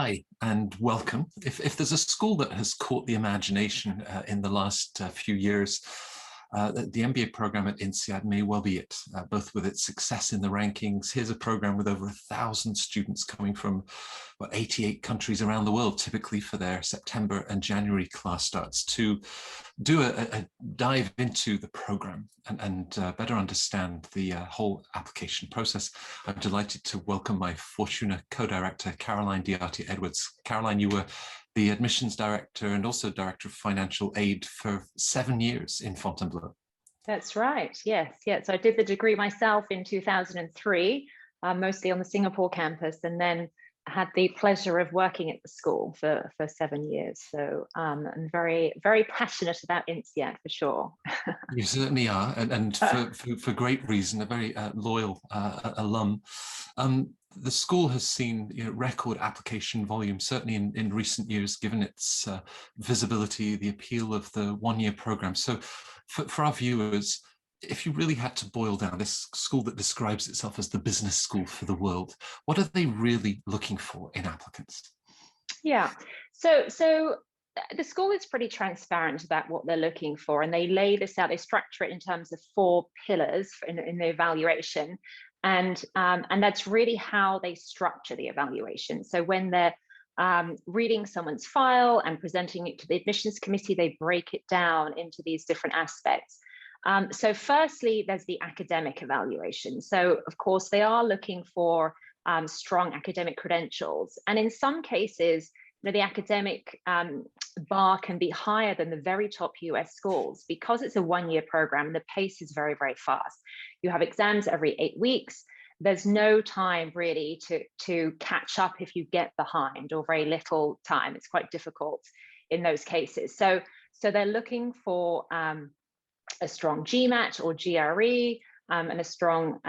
Hi and welcome. If there's a school that has caught the imagination in the last few years, the MBA program at INSEAD may well be it, both with its success in the rankings. Here's a program with over 1,000 students coming from 88 countries around the world, typically for their September and January class starts, to do a dive into the program and better understand the whole application process. I'm delighted to welcome my Fortuna co-director, Caroline Diarte Edwards. Caroline, you were the admissions director and also director of financial aid for 7 years in Fontainebleau. That's right. Yes. So I did the degree myself in 2003, mostly on the Singapore campus, and then had the pleasure of working at the school for 7 years. So I'm very, very passionate about INSEAD for sure. You certainly are, and for great reason, a very loyal alum. The school has seen record application volume, certainly in recent years, given its visibility, the appeal of the one-year program. So for our viewers, if you really had to boil down this school that describes itself as the business school for the world, what are they really looking for in applicants? Yeah, so the school is pretty transparent about what they're looking for, and they lay this out, they structure it in terms of 4 pillars in the evaluation. And that's really how they structure the evaluation. So when they're reading someone's file and presenting it to the admissions committee, they break it down into these different aspects. So firstly, there's the academic evaluation. So of course, they are looking for strong academic credentials. And in some cases, the academic bar can be higher than the very top US schools because it's a one-year program and the pace is very, very fast. You have exams every 8 weeks. There's no time really to catch up if you get behind, or very little time. It's quite difficult in those cases. So they're looking for a strong GMAT or GRE, and a strong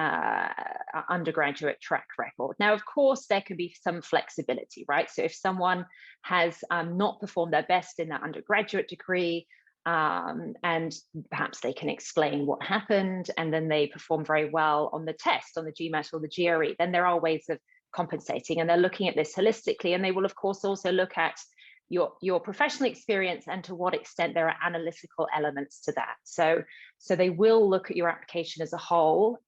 undergraduate track record. Now, of course, there could be some flexibility, right? So if someone has not performed their best in their undergraduate degree, and perhaps they can explain what happened, and then they perform very well on the test, on the GMAT or the GRE, then there are ways of compensating, and they're looking at this holistically. And they will, of course, also look at your professional experience and to what extent there are analytical elements to that. So they will look at your application as a whole,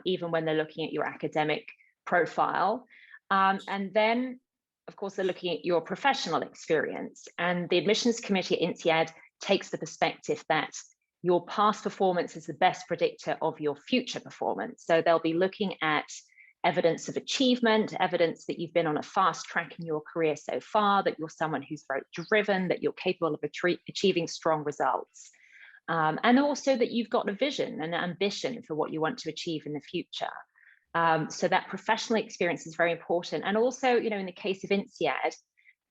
even when they're looking at your academic profile. And then, of course, they're looking at your professional experience. And the admissions committee at INSEAD takes the perspective that your past performance is the best predictor of your future performance. So they'll be looking at evidence of achievement, evidence that you've been on a fast track in your career so far, that you're someone who's very driven, that you're capable of achieving strong results. And also that you've got a vision and an ambition for what you want to achieve in the future. So that professional experience is very important. And also, in the case of INSEAD,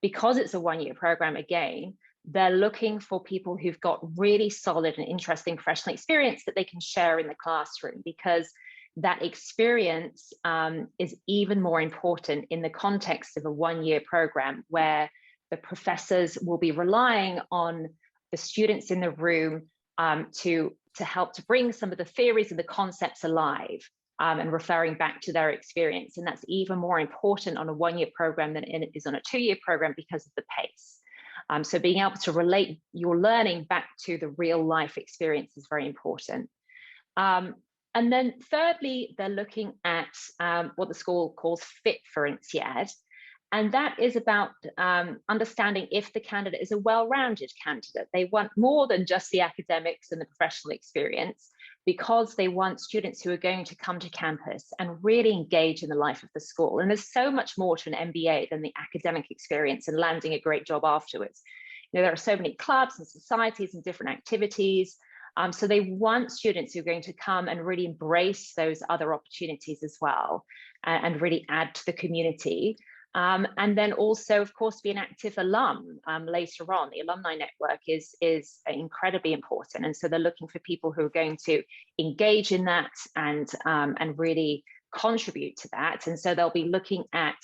because it's a one-year program, again, they're looking for people who've got really solid and interesting professional experience that they can share in the classroom, because that experience is even more important in the context of a one-year program, where the professors will be relying on the students in the room to help to bring some of the theories and the concepts alive, and referring back to their experience. And that's even more important on a one-year program than it is on a 2-year program because of the pace. So being able to relate your learning back to the real life experience is very important. And then thirdly, they're looking at what the school calls fit for INSEAD. And that is about understanding if the candidate is a well-rounded candidate. They want more than just the academics and the professional experience, because they want students who are going to come to campus and really engage in the life of the school. And there's so much more to an MBA than the academic experience and landing a great job afterwards. There are so many clubs and societies and different activities. So they want students who are going to come and really embrace those other opportunities as well, and really add to the community. And then also, of course, be an active alum later on. The alumni network is incredibly important. And so they're looking for people who are going to engage in that and really contribute to that. And so they'll be looking at,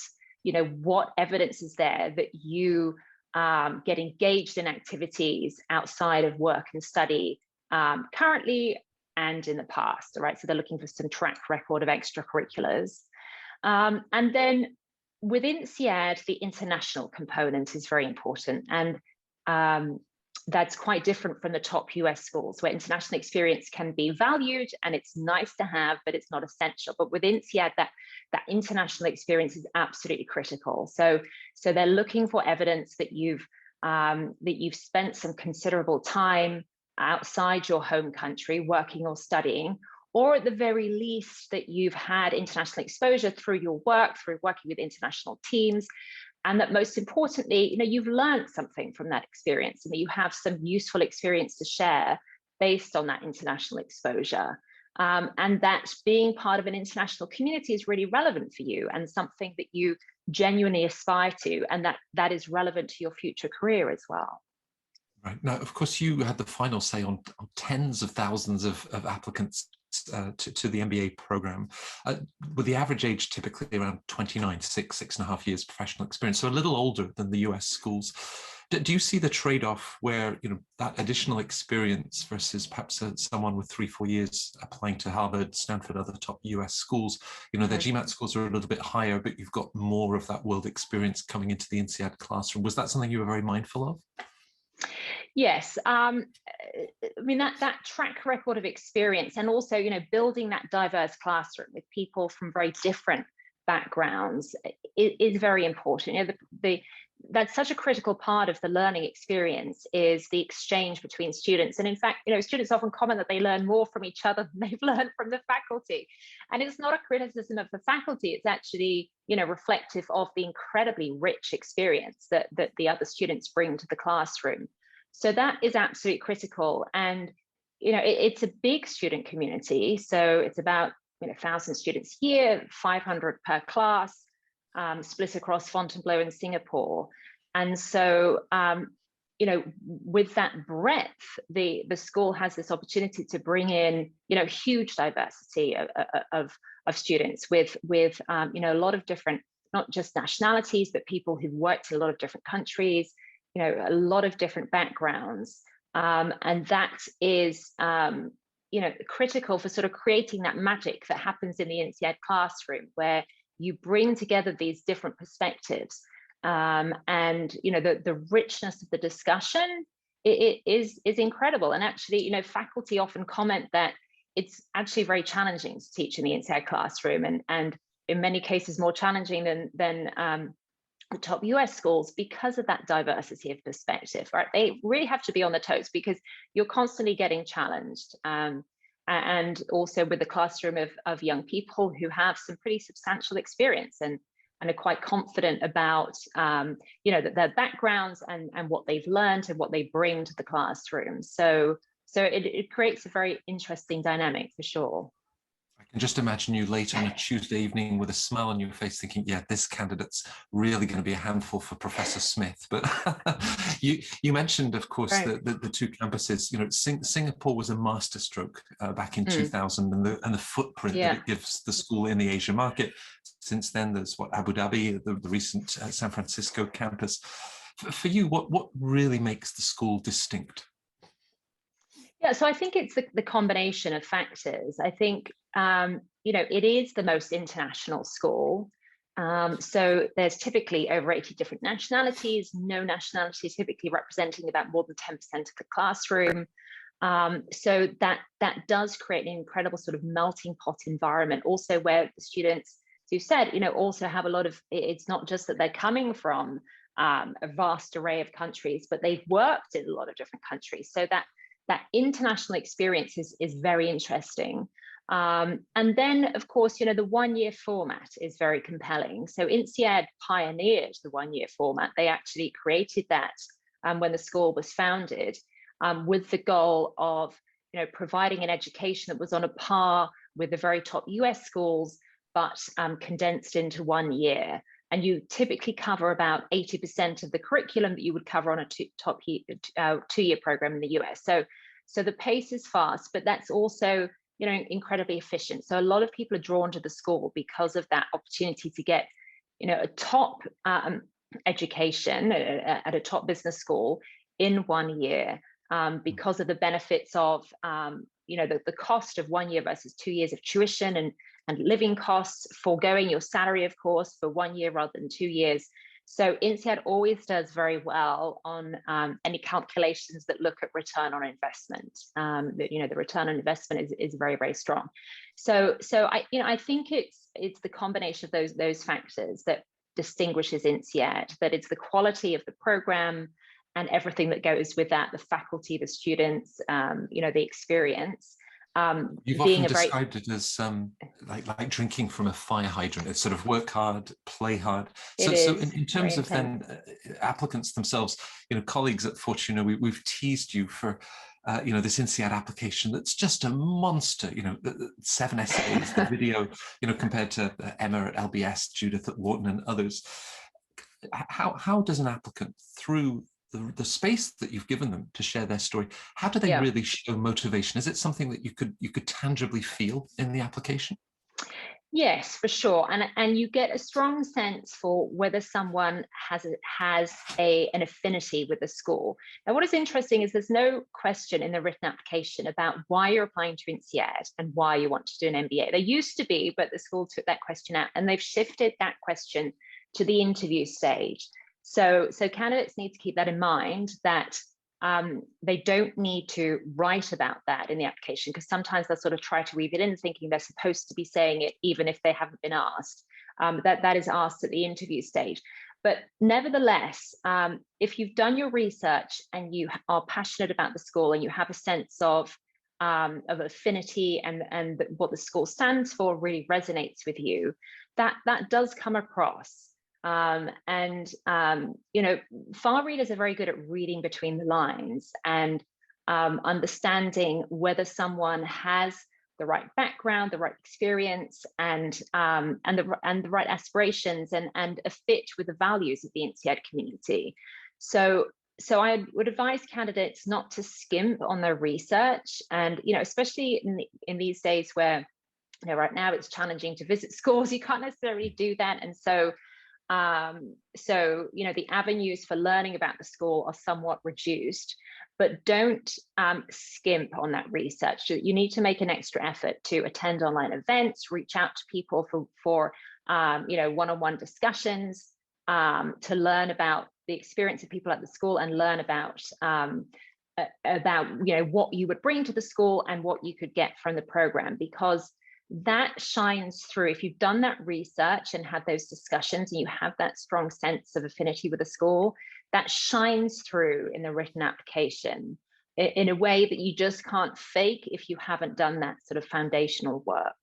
what evidence is there that you get engaged in activities outside of work and study, currently and in the past, right? So they're looking for some track record of extracurriculars. And then with INSEAD, the international component is very important, and that's quite different from the top US schools, where international experience can be valued and it's nice to have, but it's not essential. But with INSEAD, that international experience is absolutely critical. So they're looking for evidence that you've spent some considerable time outside your home country working or studying, or at the very least that you've had international exposure through your work, through working with international teams, and that most importantly, you've learned something from that experience, and that you have some useful experience to share based on that international exposure. And that being part of an international community is really relevant for you and something that you genuinely aspire to, and that is relevant to your future career as well. Right. Now, of course, you had the final say on tens of thousands of applicants to the MBA program, with the average age typically around 29, 6.5 years professional experience, so a little older than the US schools. Do you see the trade-off where that additional experience versus perhaps someone with 3-4 years applying to Harvard, Stanford, other top US schools, their GMAT scores are a little bit higher, but you've got more of that world experience coming into the INSEAD classroom? Was that something you were very mindful of? Yes, I mean that track record of experience, and also building that diverse classroom with people from very different backgrounds is very important. That's such a critical part of the learning experience, is the exchange between students. And in fact, students often comment that they learn more from each other than they've learned from the faculty. And it's not a criticism of the faculty, it's actually reflective of the incredibly rich experience that the other students bring to the classroom. So that is absolutely critical. And it's a big student community, so it's about 1,000 students here, 500 per class, split across Fontainebleau and Singapore. And so with that breadth, the school has this opportunity to bring in huge diversity of students with a lot of different, not just nationalities, but people who've worked in a lot of different countries, a lot of different backgrounds, and that is critical for sort of creating that magic that happens in the INSEAD classroom, where you bring together these different perspectives, and the richness of the discussion it is incredible. And actually, faculty often comment that it's actually very challenging to teach in the INSEAD classroom, and in many cases more challenging than the top US schools, because of that diversity of perspective, right? They really have to be on their toes because you're constantly getting challenged. And also with the classroom of young people who have some pretty substantial experience and are quite confident about their backgrounds and what they've learned and what they bring to the classroom. So it creates a very interesting dynamic for sure. I can just imagine you late on a Tuesday evening with a smile on your face thinking, yeah, this candidate's really going to be a handful for Professor Smith. But you mentioned, of course, right, the two campuses. Singapore was a masterstroke back in 2000, and the footprint that it gives the school in the Asia market. Since then, there's Abu Dhabi, the recent San Francisco campus. For you, what really makes the school distinct? Yeah, so I think it's the combination of factors. I think, it is the most international school. So there's typically over 80 different nationalities, no nationality typically representing about more than 10% of the classroom. So that does create an incredible sort of melting pot environment, also where the students, as you said, also have a lot of, it's not just that they're coming from a vast array of countries, but they've worked in a lot of different countries. So that international experience is very interesting. And then, of course, the one-year format is very compelling. So INSEAD pioneered the one-year format. They actually created that when the school was founded, with the goal of providing an education that was on a par with the very top US schools, but condensed into 1 year. And you typically cover about 80% of the curriculum that you would cover on a two-year program in the US. So the pace is fast, but that's also incredibly efficient. So a lot of people are drawn to the school because of that opportunity to get a top education at a top business school in 1 year, because of the benefits of the cost of 1 year versus 2 years of tuition and and living costs, foregoing your salary, of course, for 1 year rather than 2 years. So INSEAD always does very well on any calculations that look at return on investment. The return on investment is very, very strong. So I think it's the combination of those factors that distinguishes INSEAD, that it's the quality of the program and everything that goes with that, the faculty, the students, the experience. You've often described it as like drinking from a fire hydrant. It's sort of work hard, play hard. So in terms of then applicants themselves, colleagues at Fortuna, we've teased you for this INSEAD application that's just a monster. 7 essays, the video, compared to Emma at LBS, Judith at Wharton, and others. How does an applicant, through the space that you've given them to share their story, how do they really show motivation? Is it something that you could tangibly feel in the application? Yes, for sure. And you get a strong sense for whether someone has an affinity with the school. Now, what is interesting is there's no question in the written application about why you're applying to INSEAD and why you want to do an MBA. There used to be, but the school took that question out, and they've shifted that question to the interview stage. So candidates need to keep that in mind, that they don't need to write about that in the application, because sometimes they'll sort of try to weave it in thinking they're supposed to be saying it even if they haven't been asked. That is asked at the interview stage. But nevertheless, if you've done your research and you are passionate about the school and you have a sense of affinity and what the school stands for really resonates with you, that does come across. Far readers are very good at reading between the lines and understanding whether someone has the right background, the right experience, and the right aspirations, and a fit with the values of the INSEAD community. So I would advise candidates not to skimp on their research, and especially in these days where right now it's challenging to visit schools, you can't necessarily do that, and so the avenues for learning about the school are somewhat reduced, but don't skimp on that research. You need to make an extra effort to attend online events, reach out to people for one-on-one discussions, to learn about the experience of people at the school and learn about what you would bring to the school and what you could get from the program, because that shines through. If you've done that research and had those discussions and you have that strong sense of affinity with the school, that shines through in the written application in a way that you just can't fake if you haven't done that sort of foundational work.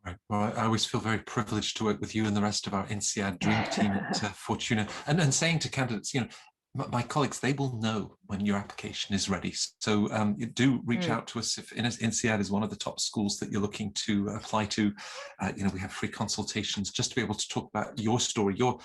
Right. Well, I always feel very privileged to work with you and the rest of our INSEAD dream team at Fortuna, and saying to candidates, my colleagues, they will know when your application is ready. So you do reach out to us if INSEAD is one of the top schools that you're looking to apply to. We have free consultations just to be able to talk about your story, your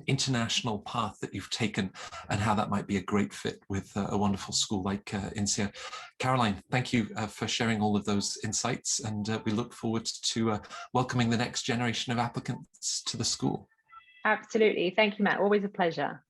international path that you've taken, and how that might be a great fit with a wonderful school like INSEAD. Caroline, thank you for sharing all of those insights, and we look forward to welcoming the next generation of applicants to the school. Absolutely. Thank you, Matt. Always a pleasure.